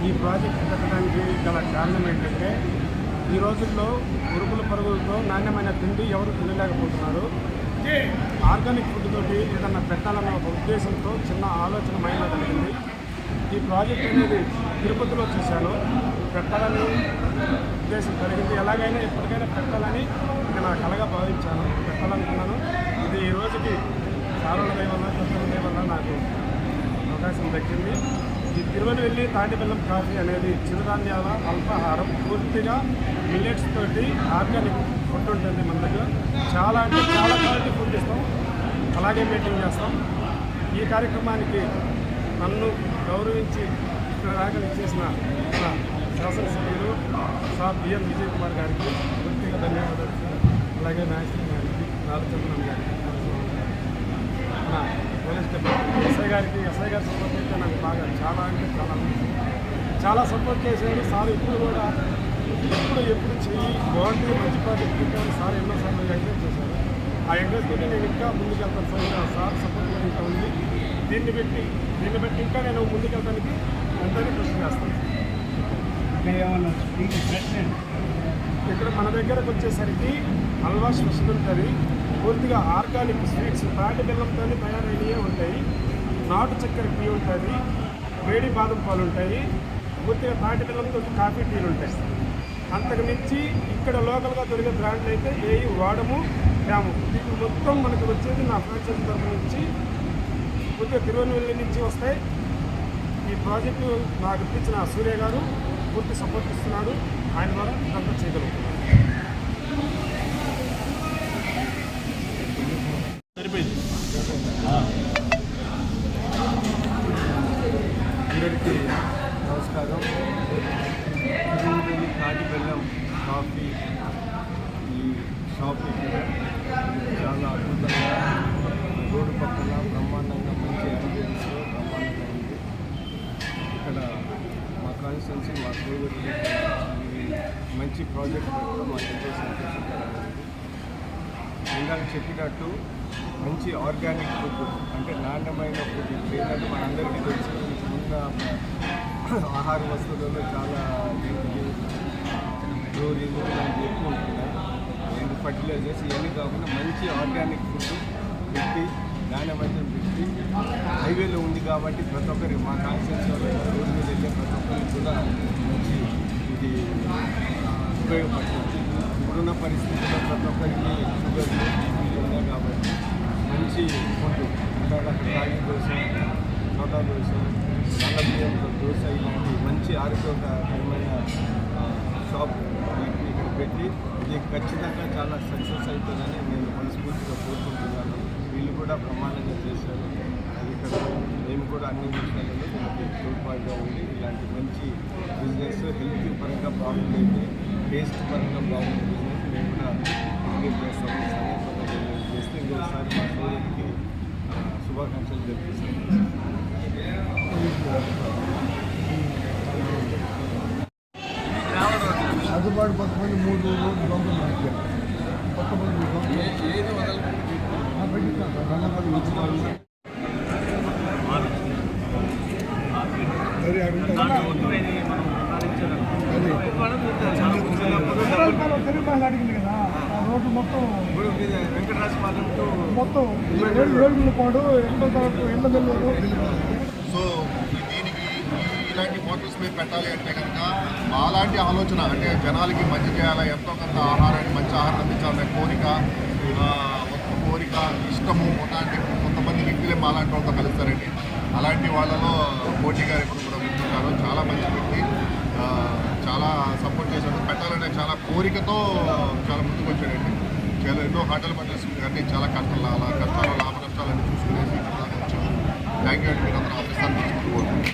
ఈ ప్రాజెక్ట్ పెట్టడానికి గల కారణం ఏంటంటే ఈ రోజుల్లో ఉరుకుల పరుగులతో నాణ్యమైన తిండి ఎవరు తినలేకపోతున్నారు. ఆర్గానిక్ ఫుడ్ తోటి ఏదన్నా పెట్టాలన్న ఒక ఉద్దేశంతో చిన్న ఆలోచన మైండ్లో కలిగింది. ఈ ప్రాజెక్ట్ అనేది తిరుపతిలో చూశాను, పెట్టాలని ఉద్దేశం కలిగింది. ఎలాగైనా ఎప్పటికైనా పెట్టాలని నేను కలగా భావించాను, పెట్టాలనుకున్నాను. ఇది ఈ రోజుకి సారణ వల్ల కృష్ణ వల్ల నాకు అవకాశం దక్కింది. ఈ తిరువనవెల్లి తాటిబెల్లం కాఫీ అనేది చిరుధాన్యాల అల్పాహారం, పూర్తిగా మిల్లెట్స్ తోటి ఆర్గానిక్ ఫుడ్ ఉంటుంది. మన దగ్గర చాలా అంటే చాలా క్వాలిటీ ఫుడ్ ఇస్తాం, అలాగే మెయింటైన్ చేస్తాం. ఈ కార్యక్రమానికి నన్ను గౌరవించి ఇక్కడ దాకా చేసిన శాసనసభ్యులు సార్ బిఎన్ విజయ్ కుమార్ గారికి పూర్తిగా ధన్యవాదాలు. అలాగే నాయకులు గారికి, నాలుచంద్రన్ గారికి, మన పోలీస్ డిపార్ట్మెంట్ ఎస్ఐ గారికి, ఎస్ఐ గారి సపోర్ట్ అయితే నాకు బాగా చాలా అంటే చాలా సపోర్ట్ చేశారు. సార్ ఇప్పుడు కూడా ఎప్పుడు చెయ్యి బాగుంటుంది, మంచి ప్రాజెక్ట్ పెట్టారు. సార్ ఎన్నోసార్లు ఎంకరేజ్ చేశారు. ఆ ఎంకరేజ్ తోటి నేను ఇంకా ముందుకెళ్తాను. సార్ సపోర్ట్ ఇంకా ఉంది. దీన్ని బట్టి ఇంకా నేను ముందుకెళ్ళడానికి ఎంతైనా కృషి చేస్తాను. ఇక్కడ మన దగ్గరకు వచ్చేసరికి హల్వా స్పెషల్ ఉంటుంది. పూర్తిగా ఆర్గానిక్ స్వీట్స్ తాటి బెల్లంతో తయారయ్యే ఉంటాయి. నాటు చక్కెర టీ ఉంటుంది, వేడి బాదం పాలు ఉంటాయి. పూర్తిగా తాటి బెల్లంతో కాఫీ టీలు ఉంటాయి. అంతకు మించి ఇక్కడ లోకల్గా దొరికే బ్రాండ్లు అయితే ఏవి వాడము తేము. ఇప్పుడు మొత్తం మనకు వచ్చేది నా ఫ్రాంచైజీ తరఫు నుంచి పూర్తిగా తిరువనవెల్లి నుంచి వస్తాయి. ఈ ప్రాజెక్టు నాకు ఇప్పించిన సూర్య గారు పూర్తి సపోర్ట్ ఇస్తున్నాడు. ఆయన ద్వారా ఇదంతా చేయగలుగుతున్నాను. అందరికీ నమస్కారం. తిరువనవెల్లి తాటి బెల్లం కాఫీ ఈ షాప్ ఇక్కడ చాలా అద్భుతంగా రోడ్డు పక్కన బ్రహ్మాండంగా మంచి అంబియన్స్లో బ్రహ్మాండంగా ఉంది. ఇక్కడ మా కాన్స్టిట్యున్సీ మా సోదరులు మంచి ప్రాజెక్ట్ పెట్టడం మాకు ఎంతో సంతోషకరంగా ఉంది. ఇందాక చెప్పినట్టు మంచి ఆర్గానిక్ ఫుడ్ అంటే నాణ్యమైన ఫుడ్. ఇప్పుడు ఏంటంటే మనందరికీ తెలిసి ఉన్న ఆహార వస్తువులలో చాలా క్లోరిన్ ఇలాంటివి ఎక్కువ ఉంటున్నాయి. ఏంటి ఫర్టిలైజర్స్ ఇవన్నీ కాకుండా మంచి ఆర్గానిక్ ఫుడ్ పెట్టి నాణ్యమైన పెట్టి హైవేలో ఉంది కాబట్టి ప్రతి ఒక్కరికి మా కాన్స్టిట్యున్సీలో రోడ్డు మీద వెళ్ళే ప్రతి ఒక్కరికి కూడా మంచి ఇది ఉపయోగపడుతుంది. ఇప్పుడున్న పరిస్థితుల్లో ప్రతి ఒక్కరికి షుగర్లు బీపీలు ఉన్నాయి కాబట్టి మంచి ఫుడ్ అంటే అక్కడ రాగి దోశ, నోటా దోశ, నల్ల బియ్యంతో దోశ ఇలాంటి మంచి ఆరోగ్యకరమైన షాప్ వీటిని ఇక్కడ పెట్టి ఇది ఖచ్చితంగా చాలా సక్సెస్ అవుతుందని నేను మనస్ఫూర్తిగా కోరుకుంటున్నాను. వీళ్ళు కూడా ప్రమాణంగా చేశారు. అది ఇక్కడ మేము కూడా అన్ని విషయాలలో దీనికి తోడ్పాటుగా ఉండి ఇలాంటి మంచి బిజినెస్ హెల్త్ పరంగా బాగుండేది, టేస్ట్ పరంగా బాగుండే బిజినెస్ మేము కూడా ఎంకరేజ్ చేస్తాము. సందర్భంగా చేస్తే ఇంకోసారి మా సోదరికి శుభాకాంక్షలు తెలిపిస్తాము. అందుబాటు కొంతమంది 3 రోజులు దొంగలు నడిపారు. కొత్తమంది అది అడుగుతాను దాంట్లో ఒట్టువేది మనం తెలుగు భాష అడిగింది కదా ఆ రోడ్డు మొత్తం ఇప్పుడు ఇది వెంకటరాజపాలెం టు మొత్తం ఏడుగులపాడు ఎండమెల్లూరు సో దీనికి ఇలాంటి హోటల్స్ మేము పెట్టాలి అంటే కనుక మాలాంటి ఆలోచన అంటే జనాలకి మంచి చేయాలా ఎంతో కొంత ఆహారాన్ని మంచి ఆహారం అందించాలనే కోరిక ఇష్టము అలాంటి కొంతమంది వ్యక్తులే మాలాంటి వాళ్ళతో కలుస్తారండి. అలాంటి వాళ్ళలో మోడీ గారు ఇప్పుడు కూడా ముందున్నారు. చాలా మంచి వ్యక్తి, చాలా సపోర్ట్ చేశాడు. పెట్టాలనే చాలా కోరికతో చాలా ముందుకు వచ్చాడండి. చాలా ఎన్నో హోటల్ బిజినెస్ కానీ చాలా కష్టాలు లాభ నష్టాలన్నీ చూసుకునేసి వచ్చాము. థ్యాంక్ యూ అండి, మీరు అందరూ ఆఫీసర్